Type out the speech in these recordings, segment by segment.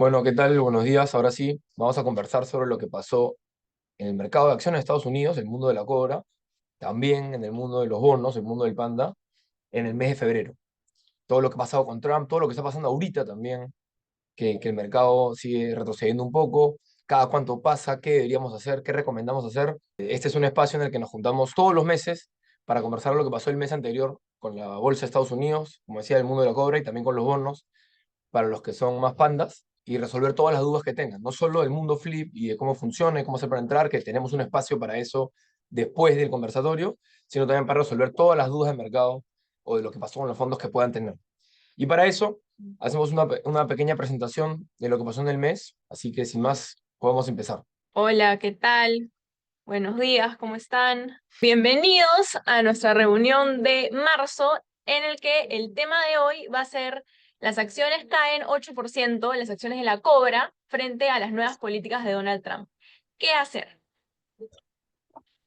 Bueno, ¿qué tal? Buenos días. Ahora sí, vamos a conversar sobre lo que pasó en el mercado de acciones de Estados Unidos, el mundo de la cobra, también en el mundo de los bonos, el mundo del panda, en el mes de febrero. Todo lo que ha pasado con Trump, todo lo que está pasando ahorita también, que el mercado sigue retrocediendo un poco, cada cuánto pasa, qué deberíamos hacer, qué recomendamos hacer. Este es un espacio en el que nos juntamos todos los meses para conversar lo que pasó el mes anterior con la bolsa de Estados Unidos, como decía, el mundo de la cobra y también con los bonos para los que son más pandas y resolver todas las dudas que tengan, no solo del mundo flip y de cómo funciona y cómo hacer para entrar, que tenemos un espacio para eso después del conversatorio, sino también para resolver todas las dudas del mercado o de lo que pasó con los fondos que puedan tener. Y para eso hacemos una pequeña presentación de lo que pasó en el mes, así que sin más, podemos empezar. Hola, ¿qué tal? Buenos días, ¿cómo están? Bienvenidos a nuestra reunión de marzo en el que el tema de hoy va a ser las acciones caen 8%, las acciones de la Cobra frente a las nuevas políticas de Donald Trump. ¿Qué hacer?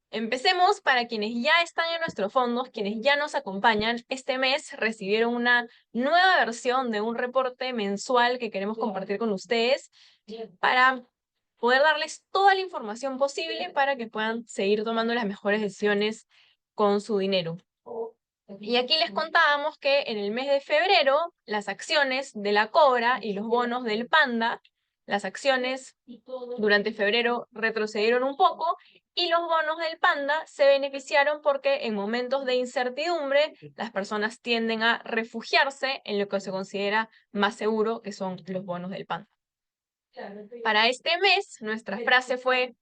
Empecemos para quienes ya están en nuestros fondos, quienes ya nos acompañan. Este mes recibieron una nueva versión de un reporte mensual que queremos compartir con ustedes para poder darles toda la información posible para que puedan seguir tomando las mejores decisiones con su dinero. Y aquí les contábamos que en el mes de febrero las acciones de la Cobra y los bonos del Panda, las acciones durante febrero retrocedieron un poco y los bonos del Panda se beneficiaron porque en momentos de incertidumbre las personas tienden a refugiarse en lo que se considera más seguro, que son los bonos del Panda. Para este mes, nuestra frase fue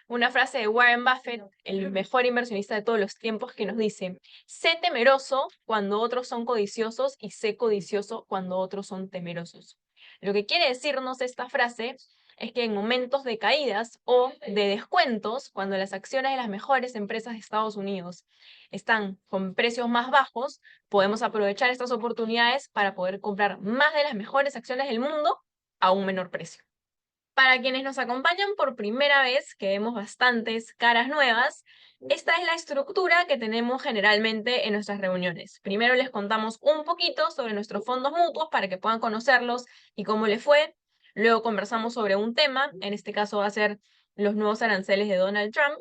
una frase de Warren Buffett, el mejor inversionista de todos los tiempos, que nos dice: sé temeroso cuando otros son codiciosos y sé codicioso cuando otros son temerosos. Lo que quiere decirnos esta frase es que en momentos de caídas o de descuentos, cuando las acciones de las mejores empresas de Estados Unidos están con precios más bajos, podemos aprovechar estas oportunidades para poder comprar más de las mejores acciones del mundo a un menor precio. Para quienes nos acompañan por primera vez, que vemos bastantes caras nuevas, esta es la estructura que tenemos generalmente en nuestras reuniones. Primero les contamos un poquito sobre nuestros fondos mutuos para que puedan conocerlos y cómo les fue. Luego conversamos sobre un tema, en este caso va a ser los nuevos aranceles de Donald Trump.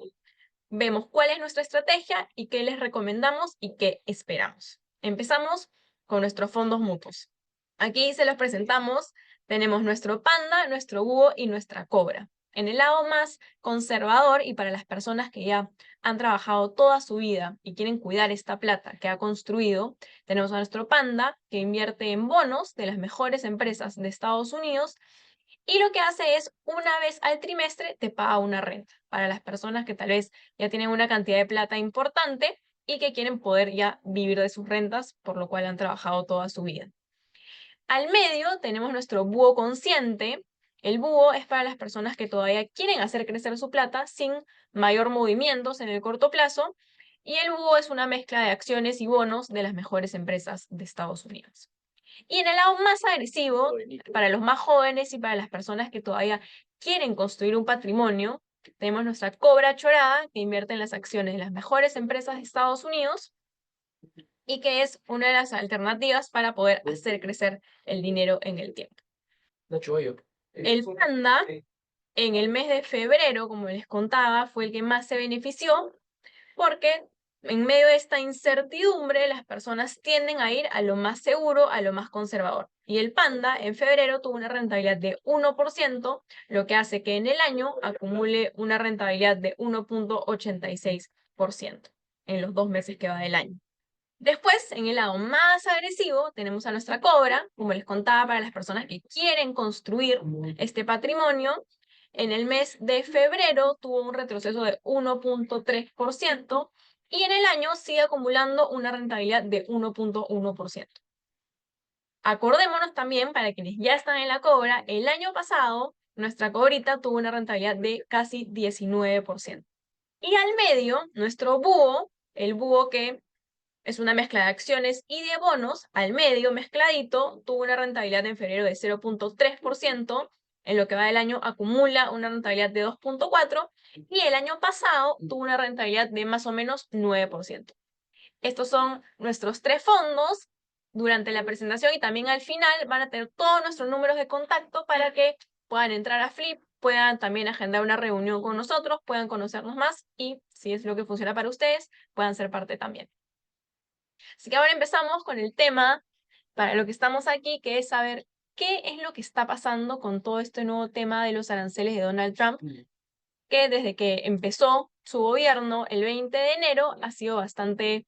Vemos cuál es nuestra estrategia y qué les recomendamos y qué esperamos. Empezamos con nuestros fondos mutuos. Aquí se los presentamos. Tenemos nuestro panda, nuestro búho y nuestra cobra. En el lado más conservador y para las personas que ya han trabajado toda su vida y quieren cuidar esta plata que ha construido, tenemos a nuestro panda que invierte en bonos de las mejores empresas de Estados Unidos y lo que hace es, una vez al trimestre, te paga una renta para las personas que tal vez ya tienen una cantidad de plata importante y que quieren poder ya vivir de sus rentas, por lo cual han trabajado toda su vida. Al medio tenemos nuestro búho consciente. El búho es para las personas que todavía quieren hacer crecer su plata sin mayor movimientos en el corto plazo. Y el búho es una mezcla de acciones y bonos de las mejores empresas de Estados Unidos. Y en el lado más agresivo, para los más jóvenes y para las personas que todavía quieren construir un patrimonio, tenemos nuestra cobra chorada, que invierte en las acciones de las mejores empresas de Estados Unidos y que es una de las alternativas para poder hacer crecer el dinero en el tiempo. El panda, en el mes de febrero, como les contaba, fue el que más se benefició porque en medio de esta incertidumbre las personas tienden a ir a lo más seguro, a lo más conservador. Y el panda en febrero tuvo una rentabilidad de 1%, lo que hace que en el año acumule una rentabilidad de 1,86% en los 2 meses que va del año. Después, en el lado más agresivo, tenemos a nuestra cobra, como les contaba, para las personas que quieren construir este patrimonio. En el mes de febrero tuvo un retroceso de 1,3% y en el año sigue acumulando una rentabilidad de 1,1%. Acordémonos también, para quienes ya están en la cobra, el año pasado nuestra cobrita tuvo una rentabilidad de casi 19%. Y al medio, nuestro búho, el búho que es una mezcla de acciones y de bonos, al medio mezcladito, tuvo una rentabilidad en febrero de 0,3%, en lo que va del año acumula una rentabilidad de 2,4% y el año pasado tuvo una rentabilidad de más o menos 9%. Estos son nuestros tres fondos. durante la presentación y también al final van a tener todos nuestros números de contacto para que puedan entrar a Flip, puedan también agendar una reunión con nosotros, puedan conocernos más y, si es lo que funciona para ustedes, puedan ser parte también. Así que ahora empezamos con el tema para lo que estamos aquí, que es saber qué es lo que está pasando con todo este nuevo tema de los aranceles de Donald Trump, que desde que empezó su gobierno el 20 de enero ha sido bastante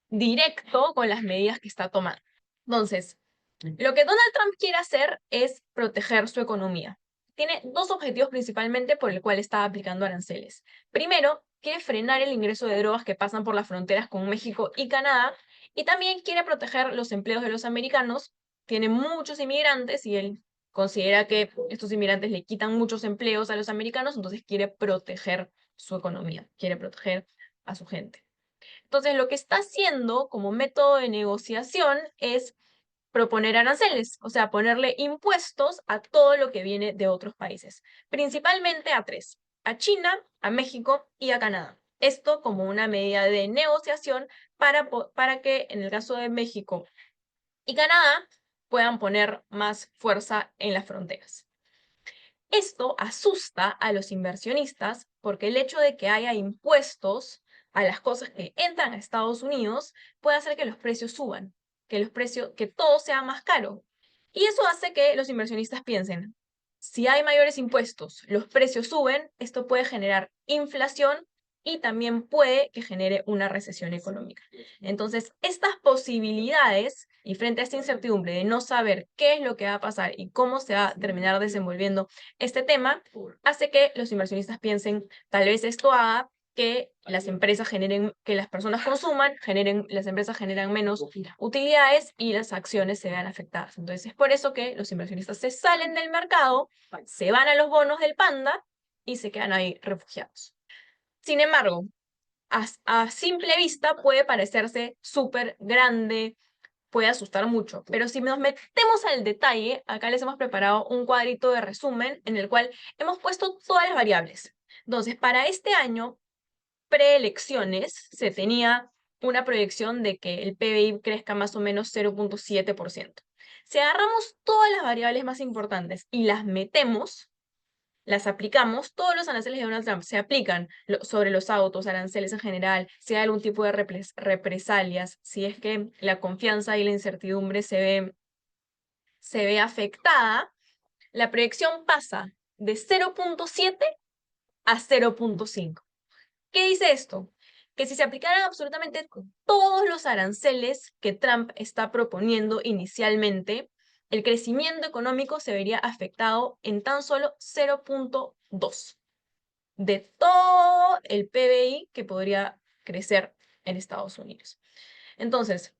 directo con las medidas que está tomando. Entonces, lo que Donald Trump quiere hacer es proteger su economía. Tiene dos objetivos principalmente por el cual está aplicando aranceles. Primero, quiere frenar el ingreso de drogas que pasan por las fronteras con México y Canadá, y también quiere proteger los empleos de los americanos. Tiene muchos inmigrantes y él considera que estos inmigrantes le quitan muchos empleos a los americanos, entonces quiere proteger su economía, quiere proteger a su gente. Entonces, lo que está haciendo como método de negociación es proponer aranceles, o sea, ponerle impuestos a todo lo que viene de otros países, principalmente a tres: a China, a México y a Canadá. Esto como una medida de negociación para que en el caso de México y Canadá puedan poner más fuerza en las fronteras. Esto asusta a los inversionistas porque el hecho de que haya impuestos a las cosas que entran a Estados Unidos puede hacer que los precios suban, que todo sea más caro. Y eso hace que los inversionistas piensen, si hay mayores impuestos, los precios suben, esto puede generar inflación y también puede que genere una recesión económica. Entonces, estas posibilidades y frente a esta incertidumbre de no saber qué es lo que va a pasar y cómo se va a terminar desenvolviendo este tema, hace que los inversionistas piensen, tal vez esto haga que las empresas generen, que las personas consuman, las empresas generan menos utilidades y las acciones se vean afectadas. Entonces es por eso que los inversionistas se salen del mercado, se van a los bonos del Panda y se quedan ahí refugiados. Sin embargo, a simple vista puede parecerse súper grande, puede asustar mucho, pero si nos metemos al detalle, acá les hemos preparado un cuadrito de resumen en el cual hemos puesto todas las variables. Entonces, para este año, preelecciones, se tenía una proyección de que el PBI crezca más o menos 0.7%. Si agarramos todas las variables más importantes y las metemos, las aplicamos, todos los aranceles de Donald Trump se aplican sobre los autos, aranceles en general, si hay algún tipo de represalias, si es que la confianza y la incertidumbre se ve afectada, la proyección pasa de 0.7 a 0.5. ¿Qué dice esto? Que si se aplicaran absolutamente todos los aranceles que Trump está proponiendo inicialmente, el crecimiento económico se vería afectado en tan solo 0.2 de todo el PBI que podría crecer en Estados Unidos. Entonces,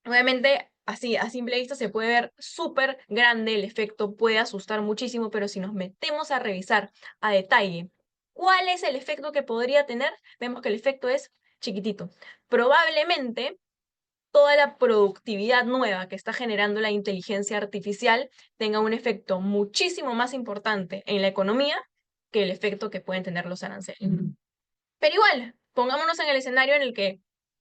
obviamente, así a simple vista se puede ver súper grande el efecto, puede asustar muchísimo, pero si nos metemos a revisar a detalle cuál es el efecto que podría tener, vemos que el efecto es chiquitito. Probablemente toda la productividad nueva que está generando la inteligencia artificial tenga un efecto muchísimo más importante en la economía que el efecto que pueden tener los aranceles. Pero igual, pongámonos en el escenario en el que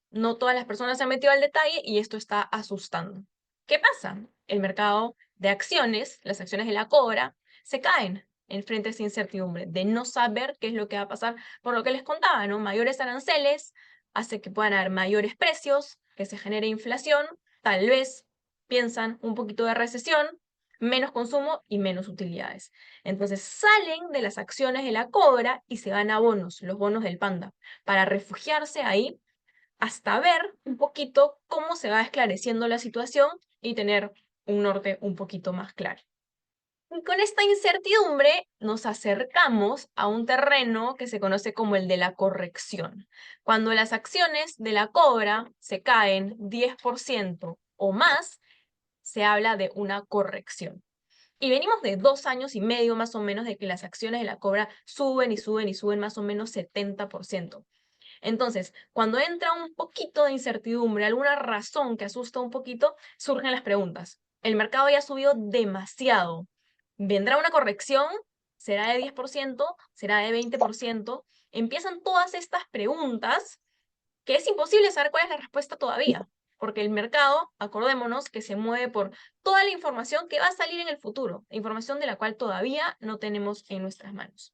no todas las personas se han metido al detalle y esto está asustando. ¿Qué pasa? El mercado de acciones, las acciones de la Cobra, se caen en frente a esa incertidumbre de no saber qué es lo que va a pasar, por lo que les contaba, ¿no? Mayores aranceles hace que puedan haber mayores precios, que se genere inflación, tal vez piensan un poquito de recesión, menos consumo y menos utilidades. Entonces salen de las acciones de la Cobra y se van a bonos, los bonos del Panda, para refugiarse ahí hasta ver un poquito cómo se va esclareciendo la situación y tener un norte un poquito más claro. Y con esta incertidumbre nos acercamos a un terreno que se conoce como el de la corrección. Cuando las acciones de la Cobra se caen 10% o más, se habla de una corrección. Y venimos de 2 años y medio más o menos de que las acciones de la Cobra suben y suben y suben más o menos 70%. Entonces, cuando entra un poquito de incertidumbre, alguna razón que asusta un poquito, surgen las preguntas. El mercado ya subió demasiado. ¿Vendrá una corrección? ¿Será de 10%? ¿Será de 20%? Empiezan todas estas preguntas que es imposible saber cuál es la respuesta todavía. porque el mercado, acordémonos, que se mueve por toda la información que va a salir en el futuro, información de la cual todavía no tenemos en nuestras manos.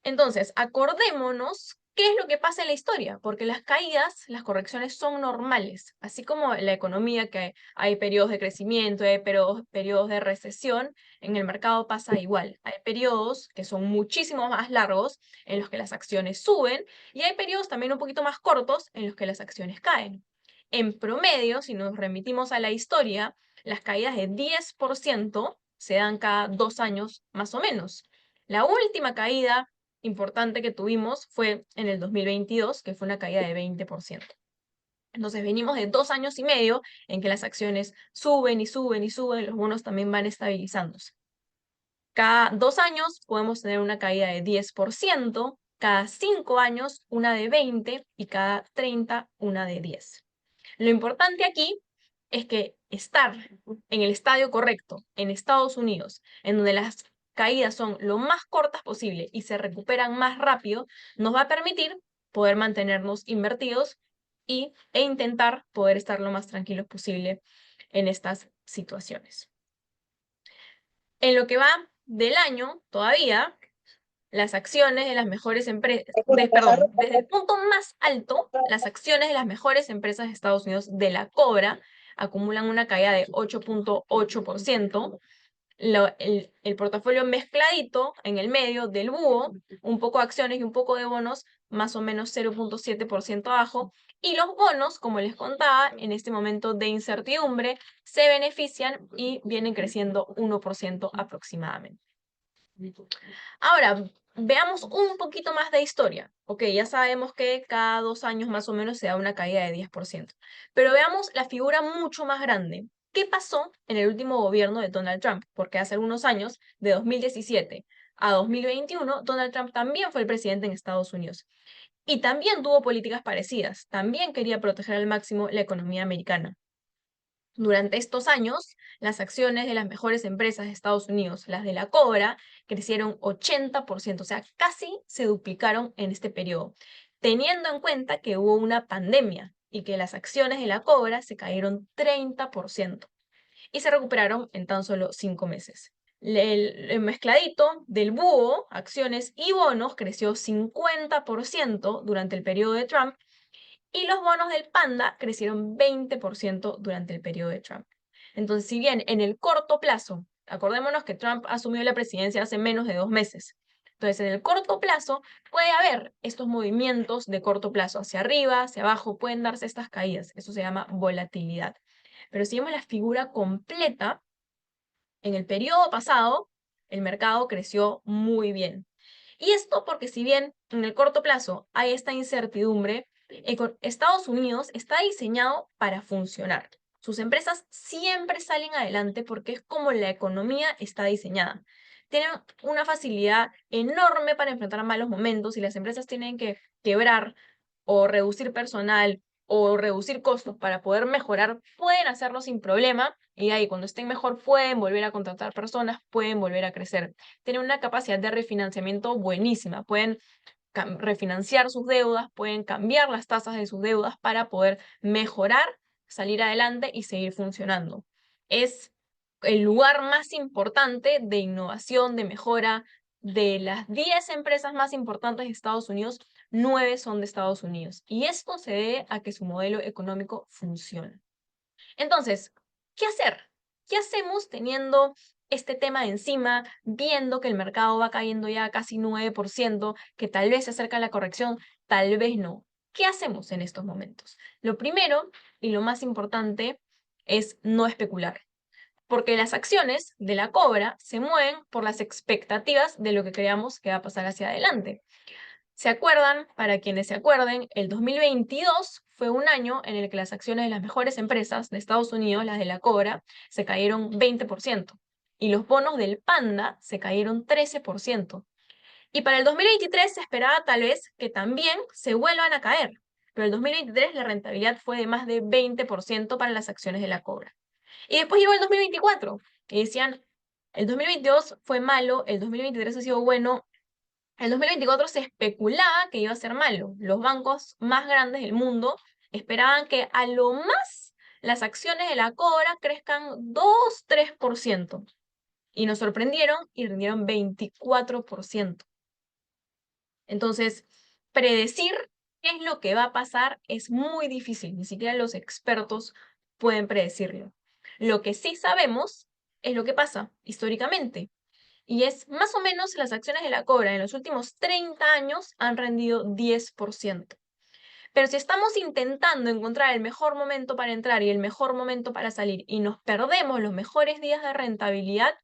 Entonces, acordémonos qué es lo que pasa en la historia, porque las caídas, las correcciones son normales, así como en la economía, que hay periodos de crecimiento, hay periodos de recesión, en el mercado pasa igual. Hay periodos que son muchísimo más largos en los que las acciones suben y hay periodos también un poquito más cortos en los que las acciones caen. En promedio, si nos remitimos a la historia, las caídas de 10% se dan cada 2 años más o menos. La última caída importante que tuvimos fue en el 2022, que fue una caída de 20%. Entonces venimos de 2 años y medio en que las acciones suben y suben y suben, los bonos también van estabilizándose. Cada 2 años podemos tener una caída de 10%, cada 5 años una de 20% y cada 30 una de 10%. Lo importante aquí es que estar en el estadio correcto, en Estados Unidos, en donde las caídas son lo más cortas posible y se recuperan más rápido, nos va a permitir poder mantenernos invertidos e intentar poder estar lo más tranquilos posible en estas situaciones. En lo que va del año, todavía, las acciones de las mejores empresas, perdón, desde el punto más alto, las acciones de las mejores empresas de Estados Unidos de la Cobra acumulan una caída de 8.8%. El portafolio mezcladito en el medio del búho, un poco de acciones y un poco de bonos, más o menos 0.7% abajo. Y los bonos, como les contaba, en este momento de incertidumbre, se benefician y vienen creciendo 1% aproximadamente. Ahora, veamos un poquito más de historia. Ok, ya sabemos que cada 2 años más o menos se da una caída de 10%. Pero veamos la figura mucho más grande. ¿Qué pasó en el último gobierno de Donald Trump? Porque hace algunos años, de 2017 a 2021, Donald Trump también fue el presidente en Estados Unidos. Y también tuvo políticas parecidas. También quería proteger al máximo la economía americana. Durante estos años, las acciones de las mejores empresas de Estados Unidos, las de la Cobra, crecieron 80%, o sea, casi se duplicaron en este periodo, teniendo en cuenta que hubo una pandemia y que las acciones de la Cobra se cayeron 30% y se recuperaron en tan solo 5 meses. El mezcladito del búho, acciones y bonos, creció 50% durante el periodo de Trump y los bonos del Panda crecieron 20% durante el periodo de Trump. Entonces, si bien en el corto plazo, acordémonos que Trump asumió la presidencia hace menos de 2 meses, entonces en el corto plazo puede haber estos movimientos de corto plazo, hacia arriba, hacia abajo, pueden darse estas caídas, eso se llama volatilidad. Pero si vemos la figura completa, en el periodo pasado, el mercado creció muy bien. Y esto porque si bien en el corto plazo hay esta incertidumbre, Estados Unidos está diseñado para funcionar. Sus empresas siempre salen adelante porque es como la economía está diseñada. Tienen una facilidad enorme para enfrentar malos momentos y las empresas tienen que quebrar o reducir personal o reducir costos para poder mejorar, pueden hacerlo sin problema y ahí cuando estén mejor pueden volver a contratar personas, pueden volver a crecer. Tienen una capacidad de refinanciamiento buenísima, pueden refinanciar sus deudas, pueden cambiar las tasas de sus deudas para poder mejorar, salir adelante y seguir funcionando. Es el lugar más importante de innovación, de mejora. De las 10 empresas más importantes de Estados Unidos, 9 son de Estados Unidos. Y esto se debe a que su modelo económico funciona. Entonces, ¿qué hacer? ¿Qué hacemos teniendo este tema encima, viendo que el mercado va cayendo ya casi 9%, que tal vez se acerca a la corrección, tal vez no? ¿Qué hacemos en estos momentos? Lo primero y lo más importante es no especular, porque las acciones de la Cobra se mueven por las expectativas de lo que creamos que va a pasar hacia adelante. ¿Se acuerdan? Para quienes se acuerden, el 2022 fue un año en el que las acciones de las mejores empresas de Estados Unidos, las de la Cobra, se cayeron 20% y los bonos del Panda se cayeron 13%. Y para el 2023 se esperaba tal vez que también se vuelvan a caer, pero el 2023 la rentabilidad fue de más de 20% para las acciones de la Cobra. Y después llegó el 2024 y decían, el 2022 fue malo, el 2023 ha sido bueno. El 2024 se especulaba que iba a ser malo. Los bancos más grandes del mundo esperaban que a lo más las acciones de la Cobra crezcan 2-3%. Y nos sorprendieron y rindieron 24%. Entonces, predecir qué es lo que va a pasar es muy difícil. Ni siquiera los expertos pueden predecirlo. Lo que sí sabemos es lo que pasa históricamente. Y es más o menos las acciones de la Cobra en los últimos 30 años han rendido 10%. Pero si estamos intentando encontrar el mejor momento para entrar y el mejor momento para salir y nos perdemos los mejores días de rentabilidad,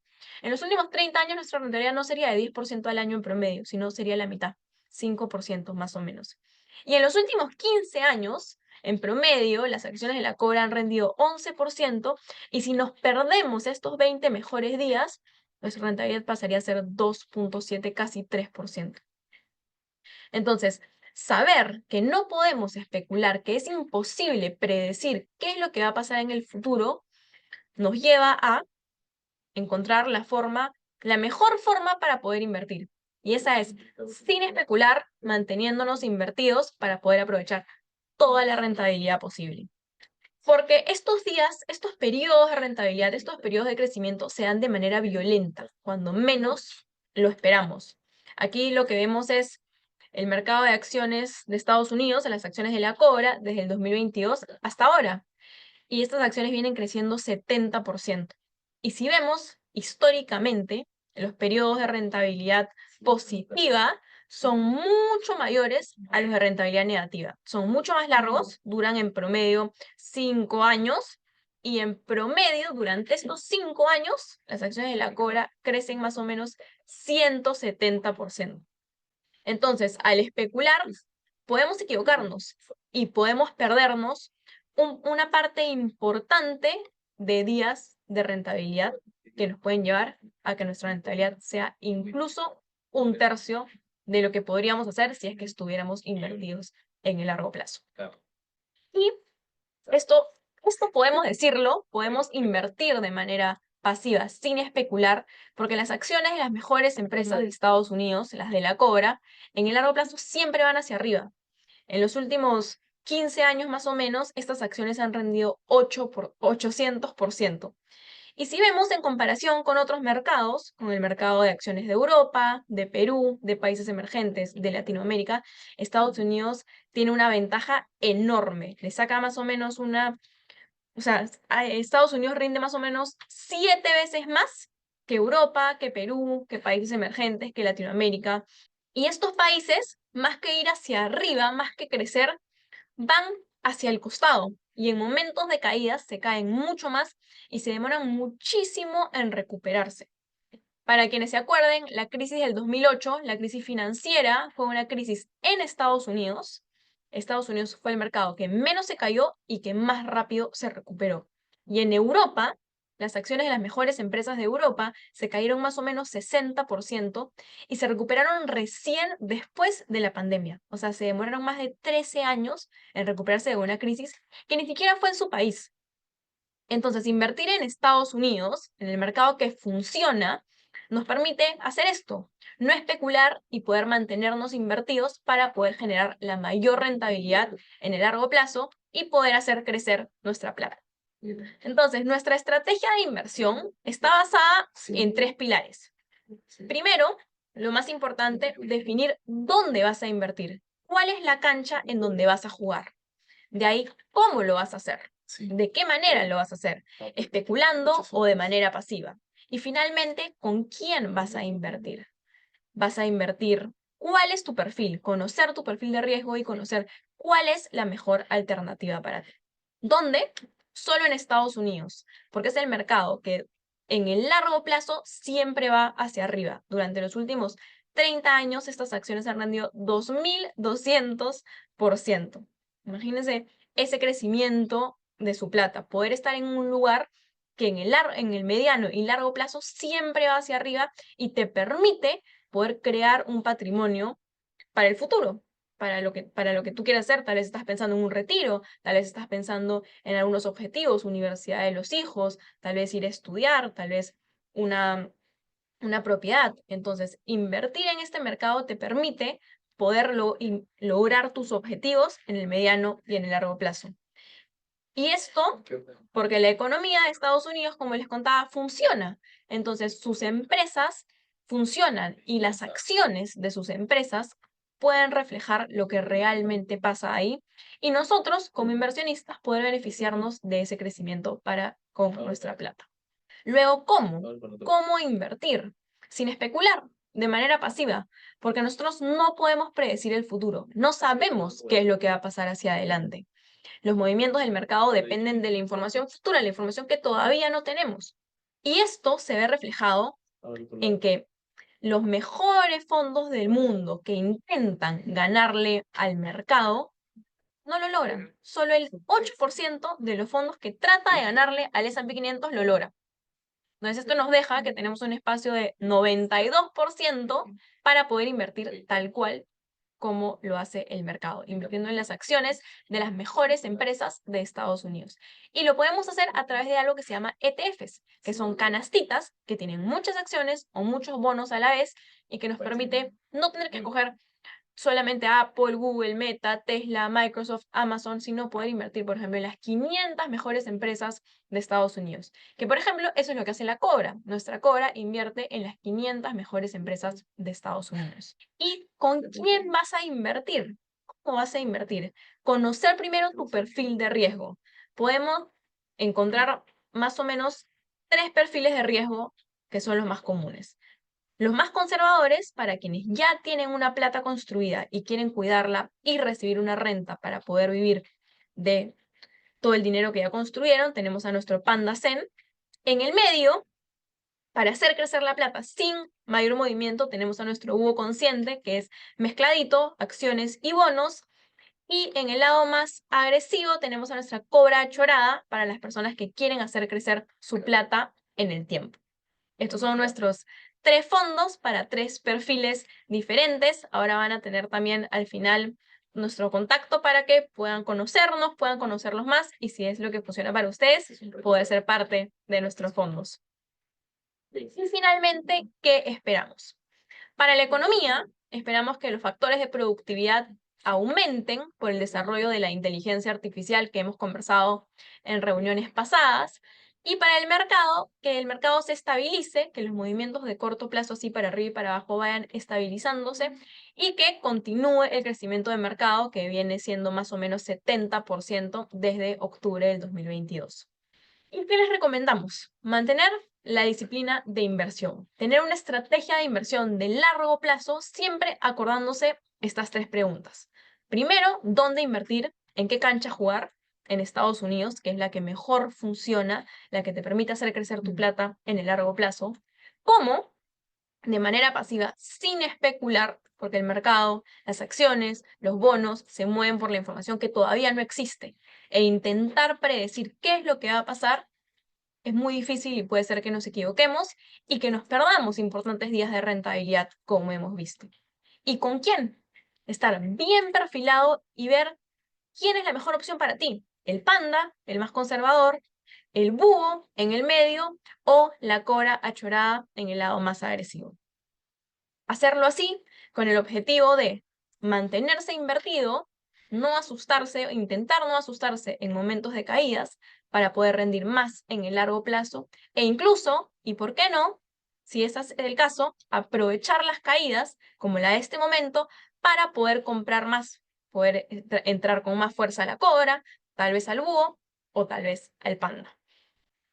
en los últimos 30 años nuestra rentabilidad no sería de 10% al año en promedio, sino sería la mitad, 5% más o menos. Y en los últimos 15 años, en promedio, las acciones de la Cobra han rendido 11%, y si nos perdemos estos 20 mejores días, nuestra rentabilidad pasaría a ser 2.7, casi 3%. Entonces, saber que no podemos especular, que es imposible predecir qué es lo que va a pasar en el futuro, nos lleva a encontrar la mejor forma para poder invertir. Y esa es, sin especular, manteniéndonos invertidos para poder aprovechar toda la rentabilidad posible. Porque estos días, estos periodos de rentabilidad, estos periodos de crecimiento se dan de manera violenta, cuando menos lo esperamos. Aquí lo que vemos es el mercado de acciones de Estados Unidos, las acciones de la Cobra, desde el 2022 hasta ahora. Y estas acciones vienen creciendo 70%. Y si vemos históricamente, los periodos de rentabilidad positiva son mucho mayores a los de rentabilidad negativa. Son mucho más largos, duran en promedio 5 años, y en promedio, durante estos 5 años, las acciones de la Cobra crecen más o menos 170%. Entonces, al especular, podemos equivocarnos y podemos perdernos una parte importante de días de rentabilidad que nos pueden llevar a que nuestra rentabilidad sea incluso un tercio de lo que podríamos hacer si es que estuviéramos invertidos en el largo plazo. Y esto podemos decirlo, podemos invertir de manera pasiva, sin especular, porque las acciones de las mejores empresas de Estados Unidos, las de la Cobra, en el largo plazo siempre van hacia arriba. En los últimos 15 años más o menos, estas acciones han rendido 800%. Y si vemos en comparación con otros mercados, con el mercado de acciones de Europa, de Perú, de países emergentes, de Latinoamérica, Estados Unidos tiene una ventaja enorme. Le saca más o menos Estados Unidos rinde más o menos 7 veces más que Europa, que Perú, que países emergentes, que Latinoamérica. Y estos países, más que ir hacia arriba, más que crecer, van hacia el costado. Y en momentos de caídas se caen mucho más y se demoran muchísimo en recuperarse. Para quienes se acuerden, la crisis del 2008, la crisis financiera, fue una crisis en Estados Unidos. Estados Unidos fue el mercado que menos se cayó y que más rápido se recuperó. Y en Europa, las acciones de las mejores empresas de Europa se cayeron más o menos 60% y se recuperaron recién después de la pandemia. O sea, se demoraron más de 13 años en recuperarse de una crisis que ni siquiera fue en su país. Entonces, invertir en Estados Unidos, en el mercado que funciona, nos permite hacer esto, no especular y poder mantenernos invertidos para poder generar la mayor rentabilidad en el largo plazo y poder hacer crecer nuestra plata. Entonces, nuestra estrategia de inversión está basada en 3 pilares. Primero, lo más importante, definir dónde vas a invertir. ¿Cuál es la cancha en donde vas a jugar? De ahí, ¿cómo lo vas a hacer? ¿De qué manera lo vas a hacer? ¿Especulando o de manera pasiva? Y finalmente, ¿con quién vas a invertir? Vas a invertir, ¿cuál es tu perfil? Conocer tu perfil de riesgo y conocer cuál es la mejor alternativa para ti. ¿Dónde? Solo en Estados Unidos, porque es el mercado que en el largo plazo siempre va hacia arriba. Durante los últimos 30 años, estas acciones han rendido 2.200%. Imagínense ese crecimiento de su plata, poder estar en un lugar que en el mediano y largo plazo siempre va hacia arriba y te permite poder crear un patrimonio para el futuro, para lo que tú quieras hacer. Tal vez estás pensando en un retiro, tal vez estás pensando en algunos objetivos, universidad de los hijos, tal vez ir a estudiar, tal vez una propiedad. Entonces, invertir en este mercado te permite poderlo y lograr tus objetivos en el mediano y en el largo plazo. Y esto porque la economía de Estados Unidos, como les contaba, funciona. Entonces, sus empresas funcionan y las acciones de sus empresas pueden reflejar lo que realmente pasa ahí y nosotros, como inversionistas, poder beneficiarnos de ese crecimiento para con nuestra plata. Luego, ¿cómo? ¿Cómo invertir? Sin especular, de manera pasiva, porque nosotros no podemos predecir el futuro, no sabemos qué es lo que va a pasar hacia adelante. Los movimientos del mercado dependen de la información futura, la información que todavía no tenemos. Y esto se ve reflejado en que los mejores fondos del mundo que intentan ganarle al mercado no lo logran. Solo el 8% de los fondos que trata de ganarle al S&P 500 lo logra. Entonces esto nos deja que tenemos un espacio de 92% para poder invertir tal cual como lo hace el mercado, invirtiendo en las acciones de las mejores empresas de Estados Unidos. Y lo podemos hacer a través de algo que se llama ETFs, que son canastitas que tienen muchas acciones o muchos bonos a la vez y que nos permite no tener que escoger solamente Apple, Google, Meta, Tesla, Microsoft, Amazon, sino poder invertir, por ejemplo, en las 500 mejores empresas de Estados Unidos. Que, por ejemplo, eso es lo que hace la Cobra. Nuestra Cobra invierte en las 500 mejores empresas de Estados Unidos. ¿Y con quién vas a invertir? ¿Cómo vas a invertir? Conocer primero tu perfil de riesgo. Podemos encontrar más o menos 3 perfiles de riesgo que son los más comunes. Los más conservadores, para quienes ya tienen una plata construida y quieren cuidarla y recibir una renta para poder vivir de todo el dinero que ya construyeron, tenemos a nuestro Panda Zen. En el medio, para hacer crecer la plata sin mayor movimiento, tenemos a nuestro búho consciente, que es mezcladito, acciones y bonos. Y en el lado más agresivo tenemos a nuestra cobra chorada para las personas que quieren hacer crecer su plata en el tiempo. Estos son nuestros 3 fondos para 3 perfiles diferentes. Ahora van a tener también al final nuestro contacto para que puedan conocernos, puedan conocerlos más y si es lo que funciona para ustedes, poder ser parte de nuestros fondos. Y finalmente, ¿qué esperamos? Para la economía, esperamos que los factores de productividad aumenten por el desarrollo de la inteligencia artificial que hemos conversado en reuniones pasadas. Y para el mercado, que el mercado se estabilice, que los movimientos de corto plazo así para arriba y para abajo vayan estabilizándose y que continúe el crecimiento de mercado que viene siendo más o menos 70% desde octubre del 2022. ¿Y qué les recomendamos? Mantener la disciplina de inversión. Tener una estrategia de inversión de largo plazo, siempre acordándose estas 3 preguntas. Primero, ¿dónde invertir? ¿En qué cancha jugar? En Estados Unidos, que es la que mejor funciona, la que te permite hacer crecer tu plata en el largo plazo. ¿Cómo? De manera pasiva, sin especular, porque el mercado, las acciones, los bonos se mueven por la información que todavía no existe. E intentar predecir qué es lo que va a pasar es muy difícil y puede ser que nos equivoquemos y que nos perdamos importantes días de rentabilidad, como hemos visto. ¿Y con quién? Estar bien perfilado y ver quién es la mejor opción para ti. El panda, el más conservador, el búho en el medio o la cobra achorada en el lado más agresivo. Hacerlo así con el objetivo de mantenerse invertido, no asustarse, intentar no asustarse en momentos de caídas para poder rendir más en el largo plazo e incluso, y por qué no, si ese es el caso, aprovechar las caídas como la de este momento para poder comprar más, poder entrar con más fuerza a la cobra, tal vez al búho o tal vez al panda.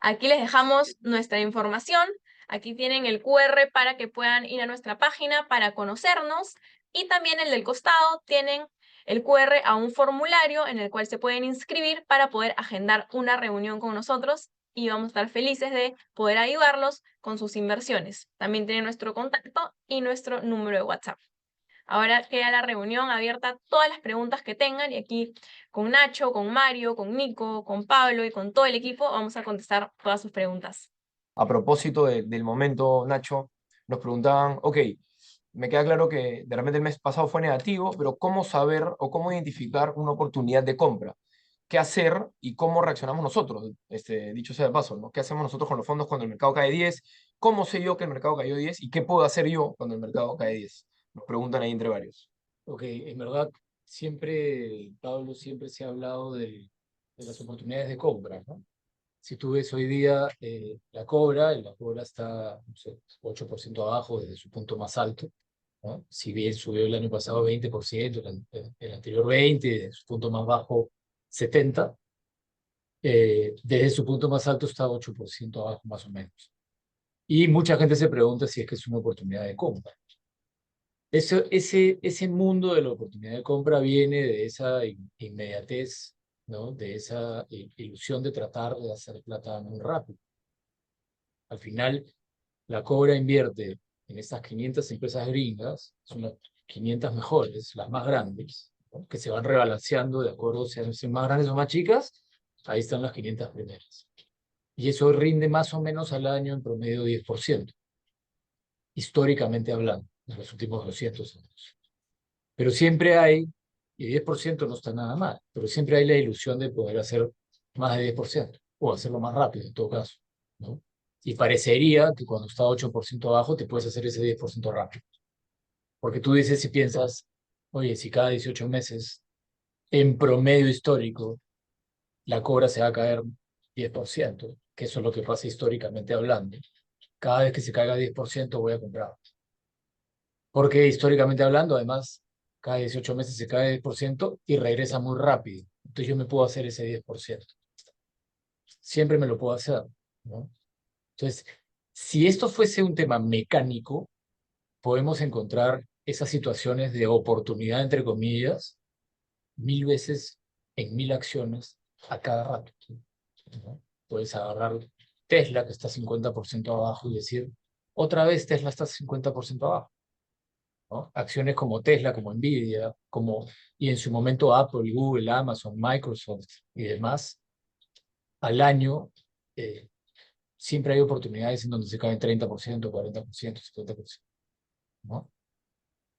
Aquí les dejamos nuestra información. Aquí tienen el QR para que puedan ir a nuestra página para conocernos. Y también el del costado tienen el QR a un formulario en el cual se pueden inscribir para poder agendar una reunión con nosotros y vamos a estar felices de poder ayudarlos con sus inversiones. También tienen nuestro contacto y nuestro número de WhatsApp. Ahora queda la reunión abierta, todas las preguntas que tengan, y aquí con Nacho, con Mario, con Nico, con Pablo y con todo el equipo vamos a contestar todas sus preguntas. A propósito del momento, Nacho, nos preguntaban, ok, me queda claro que de repente el mes pasado fue negativo, pero ¿cómo saber o cómo identificar una oportunidad de compra? ¿Qué hacer y cómo reaccionamos nosotros? Dicho sea de paso, ¿no? ¿Qué hacemos nosotros con los fondos cuando el mercado cae 10? ¿Cómo sé yo que el mercado cayó 10? ¿Y qué puedo hacer yo cuando el mercado cae 10? Nos preguntan ahí entre varios. Ok, en verdad, siempre, Pablo, siempre se ha hablado de de las oportunidades de compra, ¿no? Si tú ves hoy día la Cobra está, no sé, 8% abajo desde su punto más alto, ¿no? Si bien subió el año pasado 20%, el anterior 20%, desde su punto más bajo 70%, desde su punto más alto está 8% abajo más o menos. Y mucha gente se pregunta si es que es una oportunidad de compra. Ese mundo de la oportunidad de compra viene de esa inmediatez, ¿no? De esa ilusión de tratar de hacer plata muy rápido. Al final, la Cobra invierte en estas 500 empresas gringas, son las 500 mejores, las más grandes, ¿no? Que se van rebalanceando de acuerdo si son más grandes o más chicas. Ahí están las 500 primeras. Y eso rinde más o menos al año en promedio 10%, históricamente hablando, en los últimos 200 años. Pero siempre hay, y 10% no está nada mal, pero siempre hay la ilusión de poder hacer más de 10%, o hacerlo más rápido en todo caso, ¿no? Y parecería que cuando está 8% abajo te puedes hacer ese 10% rápido. Porque tú dices y piensas, oye, si cada 18 meses, en promedio histórico, la Cobra se va a caer 10%, que eso es lo que pasa históricamente hablando, cada vez que se caiga 10% voy a comprar. Porque históricamente hablando, además, cada 18 meses se cae 10% y regresa muy rápido. Entonces yo me puedo hacer ese 10%. Siempre me lo puedo hacer, ¿no? Entonces, si esto fuese un tema mecánico, podemos encontrar esas situaciones de oportunidad, entre comillas, 1000 veces en 1000 acciones a cada rato, ¿no? Puedes agarrar Tesla, que está 50% abajo, y decir, otra vez Tesla está 50% abajo, ¿no? Acciones como Tesla, como Nvidia, y en su momento Apple, Google, Amazon, Microsoft y demás, al año siempre hay oportunidades en donde se caen 30%, 40%, 50%, ¿no?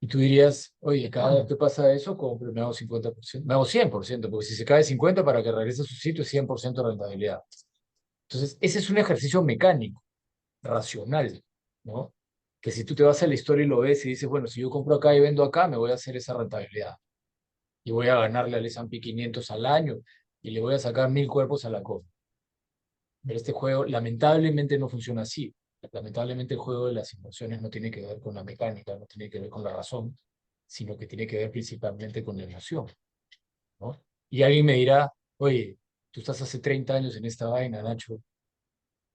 Y tú dirías, oye, cada vez que pasa eso, compro, me hago 50%, me hago 100%, porque si se cae 50% para que regrese a su sitio, es 100% de rentabilidad. Entonces, ese es un ejercicio mecánico, racional, ¿no? Que si tú te vas a la historia y lo ves y dices, bueno, si yo compro acá y vendo acá, me voy a hacer esa rentabilidad. Y voy a ganarle al S&P 500 al año y le voy a sacar 1000 cuerpos a la cosa. Pero este juego lamentablemente no funciona así. Lamentablemente el juego de las inversiones no tiene que ver con la mecánica, no tiene que ver con la razón, sino que tiene que ver principalmente con la emoción, ¿no? Y alguien me dirá, oye, tú estás hace 30 años en esta vaina, Nacho,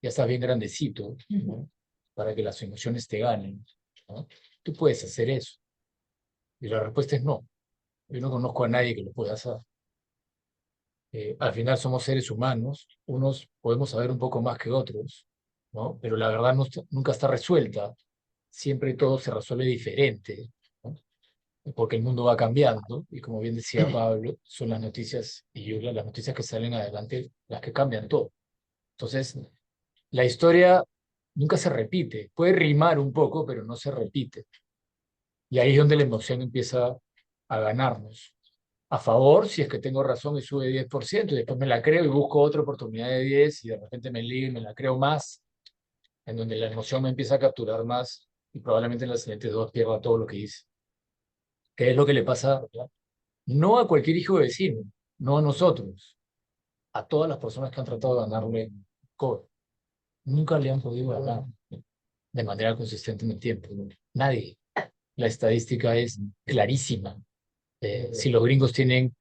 ya estás bien grandecito, ¿no? Para que las emociones te ganen, ¿no? Tú puedes hacer eso. Y la respuesta es no. Yo no conozco a nadie que lo pueda hacer. Al final somos seres humanos, unos podemos saber un poco más que otros, ¿no? Pero la verdad nunca está resuelta, siempre todo se resuelve diferente, ¿no? Porque el mundo va cambiando y como bien decía Pablo, son las noticias y las noticias que salen adelante las que cambian todo. Entonces, la historia nunca se repite, puede rimar un poco, pero no se repite. Y ahí es donde la emoción empieza a ganarnos a favor si es que tengo razón y sube 10%, y después me la creo y busco otra oportunidad de 10 y de repente me lío y me la creo más, en donde la emoción me empieza a capturar más y probablemente en las siguientes dos pierda todo lo que hice. ¿Qué es lo que le pasa? No a cualquier hijo de vecino, no a nosotros, a todas las personas que han tratado de ganarle core. Nunca le han podido ganar de manera consistente en el tiempo. Nadie. La estadística es clarísima. Si los gringos tienen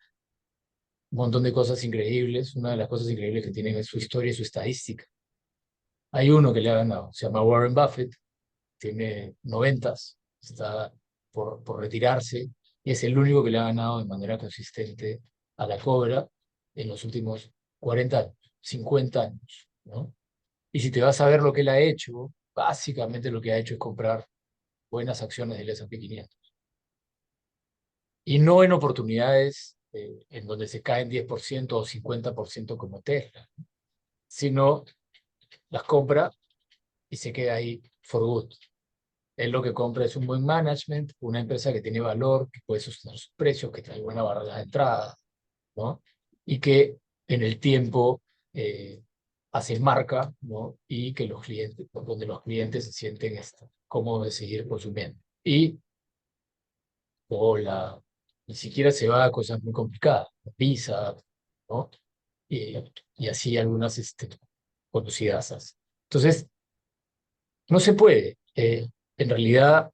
un montón de cosas increíbles. Una de las cosas increíbles que tienen es su historia y su estadística. Hay uno que le ha ganado, se llama Warren Buffett, tiene 90, está por retirarse, y es el único que le ha ganado de manera consistente a la Cobra en los últimos 40 años, 50 años, ¿no? Y si te vas a ver lo que él ha hecho, básicamente lo que ha hecho es comprar buenas acciones del S&P 500. Y no en oportunidades en donde se caen 10% o 50% como Tesla, sino las compra y se queda ahí for good. Él lo que compra es un buen management, una empresa que tiene valor, que puede sostener sus precios, que trae buena barrera de entrada, ¿no? Y que en el tiempo hace marca, ¿no? Y que los clientes, donde los clientes se sienten cómodos de seguir consumiendo. Y o ni siquiera se va a cosas muy complicadas, Visa, ¿no? y así algunas conocidas. Entonces, no se puede. En realidad,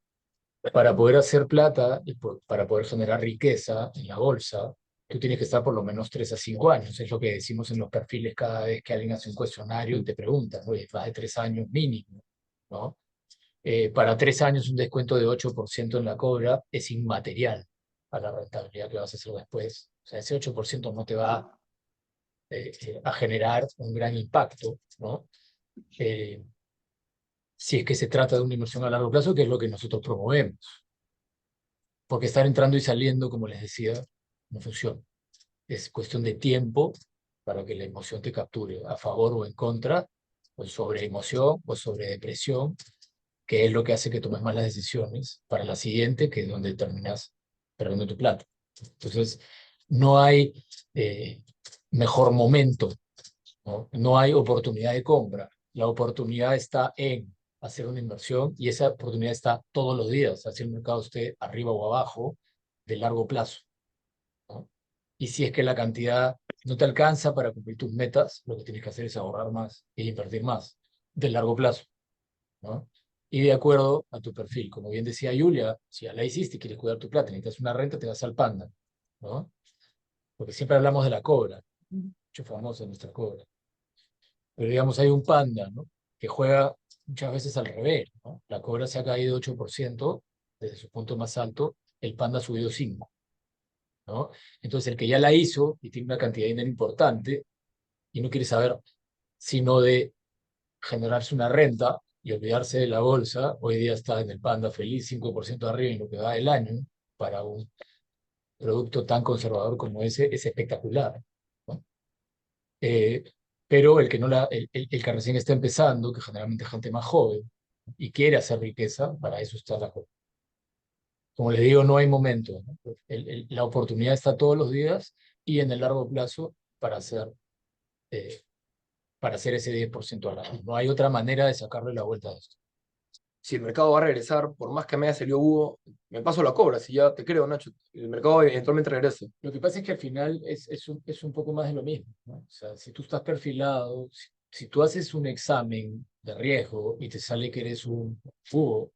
para poder hacer plata y para poder generar riqueza en la bolsa, tú tienes que estar por lo menos 3 a 5 años. Es lo que decimos en los perfiles cada vez que alguien hace un cuestionario y te preguntan, oye, más de 3 años mínimo, ¿no? Para 3 años un descuento de 8% en la cobra es inmaterial a la rentabilidad que vas a hacer después. O sea, ese 8% no te va a generar un gran impacto, ¿no? Eh, si es que se trata de una inversión a largo plazo, que es lo que nosotros promovemos. Porque estar entrando y saliendo, como les decía, no funciona. Es cuestión de tiempo para que la emoción te capture, a favor o en contra, o sobre emoción o sobre depresión, que es lo que hace que tomes malas decisiones para la siguiente, que es donde terminas perdiendo tu plata. Entonces, no hay mejor momento, ¿no? No hay oportunidad de compra. La oportunidad está en hacer una inversión y esa oportunidad está todos los días, así el mercado esté arriba o abajo, de largo plazo, ¿no? Y si es que la cantidad no te alcanza para cumplir tus metas, lo que tienes que hacer es ahorrar más e invertir más de largo plazo, ¿no? Y de acuerdo a tu perfil. Como bien decía Julia, si ya la hiciste y quieres cuidar tu plata, necesitas una renta, te vas al Panda, ¿no? Porque siempre hablamos de la cobra, mucho famosa nuestra cobra. Pero digamos, hay un Panda, ¿no? Que juega muchas veces al revés, ¿no? La cobra se ha caído 8% desde su punto más alto, el Panda ha subido 5%, ¿no? Entonces, el que ya la hizo y tiene una cantidad de dinero importante y no quiere saber sino de generarse una renta y olvidarse de la bolsa, hoy día está en el Panda feliz, 5% arriba en lo que va del año, para un producto tan conservador como ese, es espectacular, ¿no? Eh, pero el que, no el que recién está empezando, que generalmente es gente más joven, y quiere hacer riqueza, para eso está la cosa. Como les digo, no hay momento, ¿no? La oportunidad está todos los días y en el largo plazo eh, para hacer ese 10% al año. No hay otra manera de sacarle la vuelta a esto. Si el mercado va a regresar, por más que me haya salido Hugo, me paso la cobra, si ya te creo, Nacho, el mercado eventualmente regresa. Lo que pasa es que al final es un poco más de lo mismo, ¿no? O sea, si tú estás perfilado, si tú haces un examen de riesgo y te sale que eres un búho,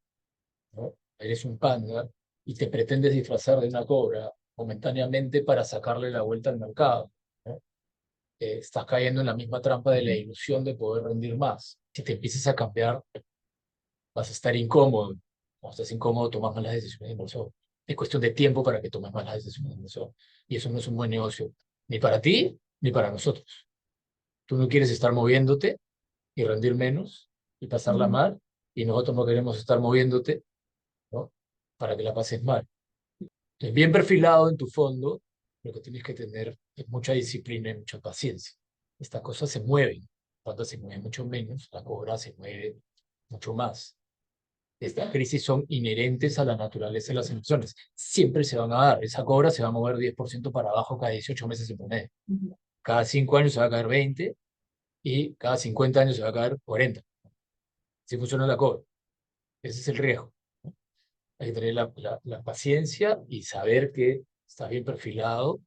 ¿no? Eres un panda y te pretendes disfrazar de una cobra momentáneamente para sacarle la vuelta al mercado, ¿no? Estás cayendo en la misma trampa de la ilusión de poder rendir más. Si te empiezas a cambiar, vas a estar incómodo. Cuando estás incómodo, tomas malas decisiones de inversión. Es cuestión de tiempo para que tomes malas decisiones de inversión. Y eso no es un buen negocio, ni para ti, ni para nosotros. Tú no quieres estar moviéndote y rendir menos y pasarla mal, y nosotros no queremos estar moviéndote, ¿no? Para que la pases mal. Entonces, bien perfilado en tu fondo, lo que tienes que tener es mucha disciplina y mucha paciencia. Estas cosas se mueven. Cuando se mueve mucho menos, la cobra se mueve mucho más. Estas crisis son inherentes a la naturaleza de las emociones. Siempre se van a dar. Esa cobra se va a mover 10% para abajo cada 18 meses en promedio. Cada 5 años se va a caer 20 y cada 50 años se va a caer 40. Así funciona la cobra. Ese es el riesgo. Hay que tener la paciencia y saber que estás bien perfilado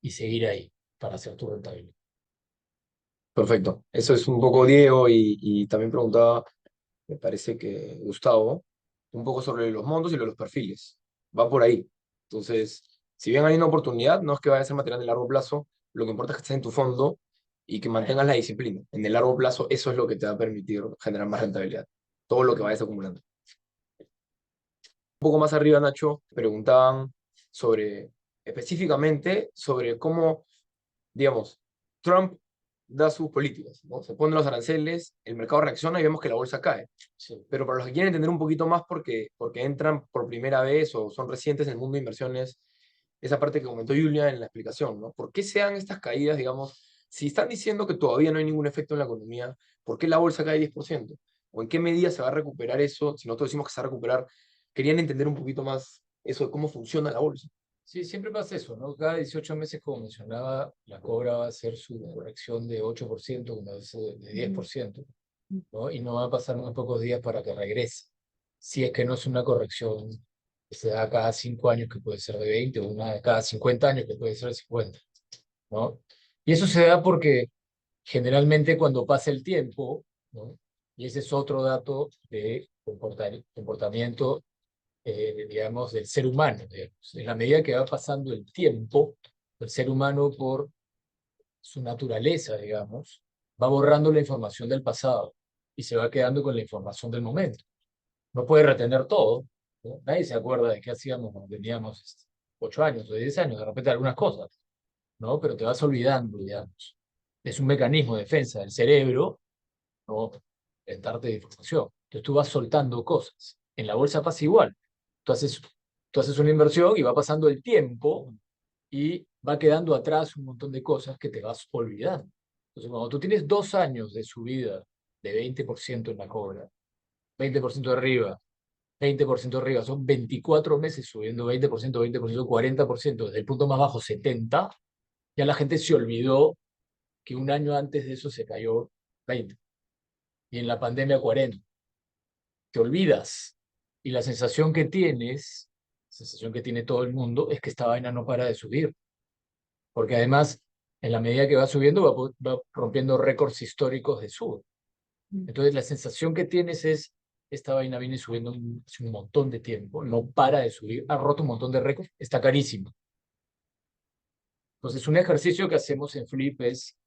y seguir ahí para hacer tu rentabilidad. Perfecto. Eso es un poco Diego y también preguntaba, me parece que Gustavo, un poco sobre los montos y los perfiles. Va por ahí. Entonces, si bien hay una oportunidad, no es que vaya a ser material de largo plazo, lo que importa es que estés en tu fondo y que mantengas la disciplina. En el largo plazo, eso es lo que te va a permitir generar más rentabilidad. Todo lo que vayas acumulando. Un poco más arriba, Nacho, preguntaban sobre, específicamente, sobre cómo, digamos, Trump da sus políticas, ¿no? Se ponen los aranceles, el mercado reacciona y vemos que la bolsa cae. Sí. Pero para los que quieren entender un poquito más porque entran por primera vez o son recientes en el mundo de inversiones, esa parte que comentó Julia en la explicación, ¿no? ¿Por qué se dan estas caídas, digamos, si están diciendo que todavía no hay ningún efecto en la economía, ¿por qué la bolsa cae 10%? ¿O en qué medida se va a recuperar eso? Si nosotros decimos que se va a recuperar, querían entender un poquito más eso de cómo funciona la bolsa. Sí, siempre pasa eso, ¿no? Cada 18 meses, como mencionaba, la cobra va a hacer su corrección de 8%, una vez de 10%, ¿no? Y no va a pasar unos pocos días para que regrese. Si es que no es una corrección que se da cada 5 años, que puede ser de 20, o una de cada 50 años, que puede ser de 50, ¿no? Y eso se da porque generalmente cuando pasa el tiempo, ¿no? Y ese es otro dato de comportamiento, digamos, del ser humano, digamos. En la medida que va pasando el tiempo, el ser humano, por su naturaleza, digamos, va borrando la información del pasado y se va quedando con la información del momento. No puede retener todo, ¿no? Nadie se acuerda de qué hacíamos cuando teníamos 8 años o 10 años, de repente algunas cosas, ¿no? Pero te vas olvidando, digamos. Es un mecanismo de defensa del cerebro, ¿no? Darte de información. Entonces tú vas soltando cosas. En la bolsa pasa igual. Tú haces, tú haces una inversión y va pasando el tiempo y va quedando atrás un montón de cosas que te vas olvidando. Entonces, cuando tú tienes 2 años de subida de 20% en la cobra, 20% arriba, 20% arriba, son 24 meses subiendo 20%, 20%, 40%, desde el punto más bajo 70%, ya la gente se olvidó que un año antes de eso se cayó 20% y en la pandemia 40%. Te olvidas y la sensación que tienes, la sensación que tiene todo el mundo, es que esta vaina no para de subir, porque además, en la medida que va subiendo, va rompiendo récords históricos de sub. Entonces, la sensación que tienes es, esta vaina viene subiendo hace un montón de tiempo, no para de subir, ha roto un montón de récords, está carísimo. Entonces, un ejercicio que hacemos en Flip es,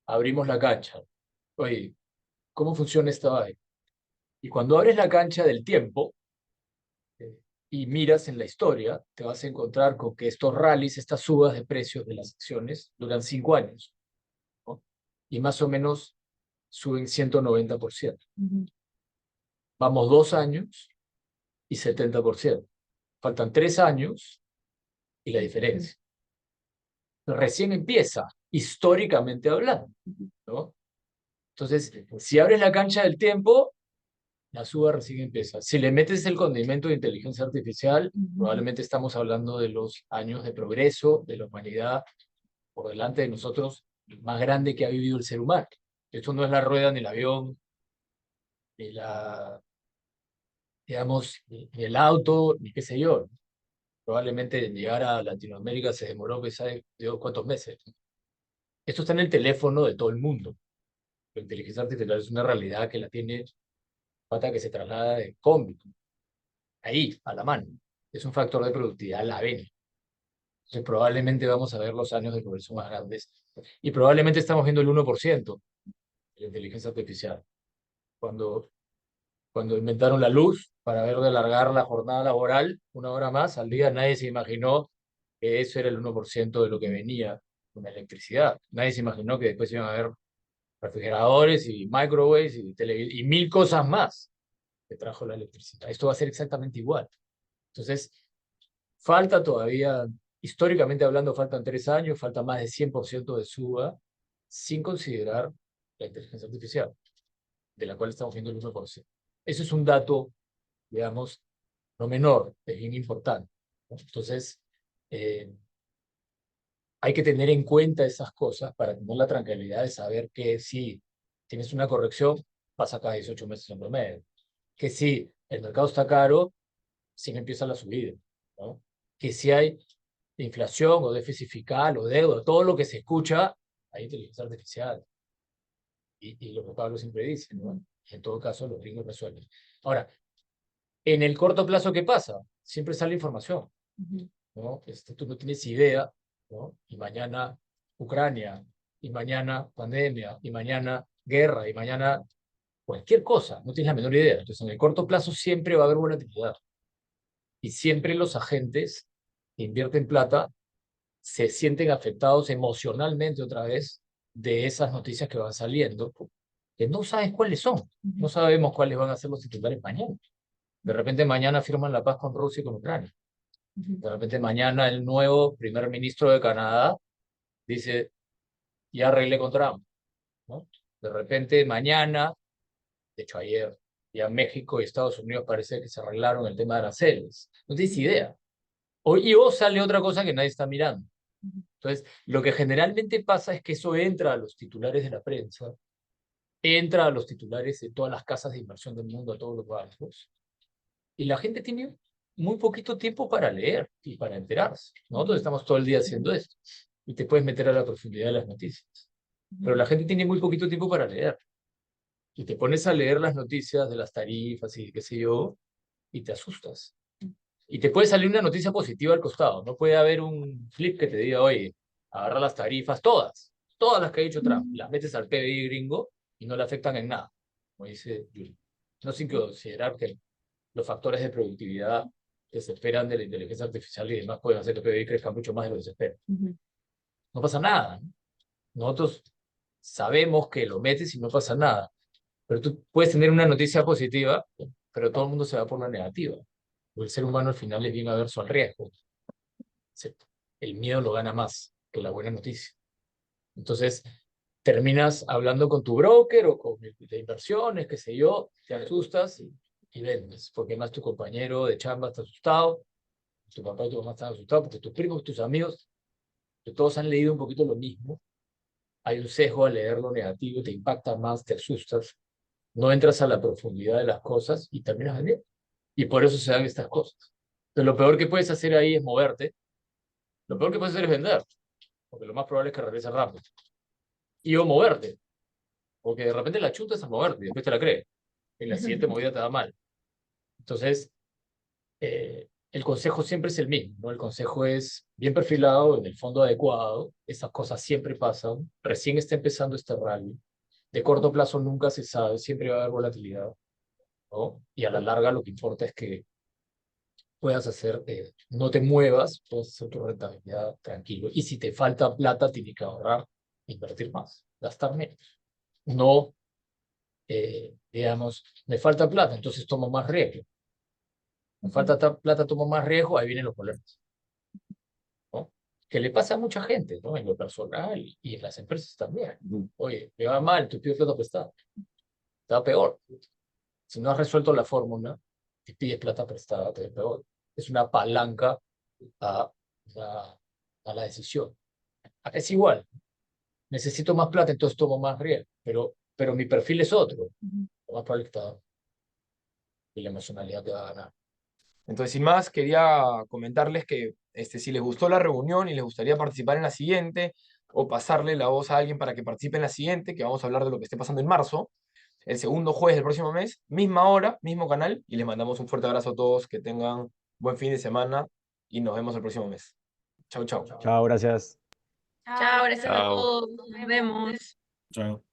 abrimos la cancha. Oye, ¿cómo funciona esta vaina? Y cuando abres la cancha del tiempo, y miras en la historia, te vas a encontrar con que estos rallies, estas subas de precios de las acciones, duran 5 años, ¿no? Y más o menos suben 190%. Vamos 2 años y 70%. Faltan 3 años y la diferencia. Recién empieza, históricamente hablando, ¿no? Entonces, si abres la cancha del tiempo, la suba recién empieza. Si le metes el condimento de inteligencia artificial, probablemente estamos hablando de los años de progreso de la humanidad por delante de nosotros, más grande que ha vivido el ser humano. Esto no es la rueda ni el avión, ni la, digamos, ni el auto, ni qué sé yo. Probablemente llegar a Latinoamérica se demoró, pues, ¿sabe Dios cuántos meses? Esto está en el teléfono de todo el mundo. La inteligencia artificial es una realidad que la tiene falta que se traslada de combi, ahí, a la mano. Es un factor de productividad la ven. Entonces, probablemente vamos a ver los años de progreso más grandes. Y probablemente estamos viendo el 1% de la inteligencia artificial. Cuando inventaron la luz para ver de alargar la jornada laboral 1 hora más al día, nadie se imaginó que eso era el 1% de lo que venía con la electricidad. Nadie se imaginó que después iban a haber refrigeradores y microwaves y 1000 cosas más que trajo la electricidad. Esto va a ser exactamente igual. Entonces, falta todavía, históricamente hablando, faltan 3 años, falta más de 100% de suba, sin considerar la inteligencia artificial, de la cual estamos viendo el 1%. Eso es un dato, digamos, no menor, es bien importante, ¿no? Entonces, eh, hay que tener en cuenta esas cosas para tener la tranquilidad de saber que si tienes una corrección, pasa cada 18 meses en promedio. Que si el mercado está caro, sí empieza la subida, ¿no? Que si hay inflación o déficit fiscal o deuda, todo lo que se escucha, hay inteligencia artificial. Y lo que Pablo siempre dice, ¿no? En todo caso, los gringos resuelven. Ahora, en el corto plazo, ¿qué pasa? Siempre sale información, ¿no? Tú no tienes idea, ¿no? Y mañana Ucrania, y mañana pandemia, y mañana guerra, y mañana cualquier cosa, no tienes la menor idea. Entonces, en el corto plazo siempre va a haber volatilidad. Y siempre los agentes que invierten plata se sienten afectados emocionalmente otra vez de esas noticias que van saliendo, que no sabes cuáles son. No sabemos cuáles van a ser los titulares mañana. De repente mañana firman la paz con Rusia y con Ucrania. De repente mañana el nuevo primer ministro de Canadá dice, ya arreglé con Trump, ¿no? De repente mañana, de hecho ayer, ya México y Estados Unidos parece que se arreglaron el tema de aranceles. No tienes idea. O sale otra cosa que nadie está mirando. Entonces, lo que generalmente pasa es que eso entra a los titulares de la prensa, entra a los titulares de todas las casas de inversión del mundo, a todos los bancos, y la gente tiene muy poquito tiempo para leer y para enterarse. Nosotros estamos todo el día haciendo esto. y te puedes meter a la profundidad de las noticias. Pero la gente tiene muy poquito tiempo para leer. Y te pones a leer las noticias de las tarifas y qué sé yo, y te asustas. Y te puede salir una noticia positiva al costado. No puede haber un flip que te diga, oye, agarra las tarifas, todas las que ha dicho Trump, las metes al PBI gringo y no le afectan en nada, como dice Yuri. No sin considerar que los factores de productividad que se esperan de la inteligencia artificial y demás pueden hacer que el PBI crezca mucho más de lo que se espera. No pasa nada, ¿no? Nosotros sabemos que lo metes y no pasa nada. Pero tú puedes tener una noticia positiva, pero todo el mundo se va por la negativa. Porque el ser humano al final es bien averso al riesgo. El miedo lo gana más que la buena noticia. Entonces, terminas hablando con tu broker o con el de inversiones, qué sé yo, te asustas y vendes. Porque más tu compañero de chamba está asustado, tu papá y tu mamá están asustados, porque tus primos, tus amigos, que todos han leído un poquito lo mismo. Hay un sesgo a leer lo negativo, te impacta más, te asustas, no entras a la profundidad de las cosas y terminas vendiendo. Y por eso se dan estas cosas. Entonces, lo peor que puedes hacer ahí es moverte. Lo peor que puedes hacer es vender, porque lo más probable es que regrese rápido. Y o moverte, porque de repente la chutas a moverte y después te la crees. Y la siguiente movida te da mal. Entonces, el consejo siempre es el mismo, ¿no? El consejo es bien perfilado, en el fondo adecuado. Esas cosas siempre pasan. Recién está empezando este rally. De corto plazo nunca se sabe, siempre va a haber volatilidad, ¿no? Y a la larga lo que importa es que puedas hacer, no te muevas, puedes hacer tu rentabilidad tranquilo. Y si te falta plata, tienes que ahorrar, invertir más, gastar menos. No, digamos, me falta plata, entonces tomo más riesgo. Me falta plata, tomo más riesgo, ahí vienen los problemas, ¿no? Que le pasa a mucha gente, ¿no? En lo personal y en las empresas también. Oye, me va mal, tú pides plata prestada. Te va peor. Si no has resuelto la fórmula, te pides plata prestada, te va peor. Es una palanca a, a, a la decisión. Acá es igual. Necesito más plata, entonces tomo más riesgo. Pero mi perfil es otro. Lo más probable es que y la emocionalidad te va a ganar. Entonces, sin más, quería comentarles que si les gustó la reunión y les gustaría participar en la siguiente, o pasarle la voz a alguien para que participe en la siguiente, que vamos a hablar de lo que esté pasando en marzo, el segundo jueves del próximo mes, misma hora, mismo canal, y les mandamos un fuerte abrazo a todos, que tengan buen fin de semana y nos vemos el próximo mes. Chau, chau. Chao, gracias. Chao, gracias a Chao. todos. Nos vemos. Chao.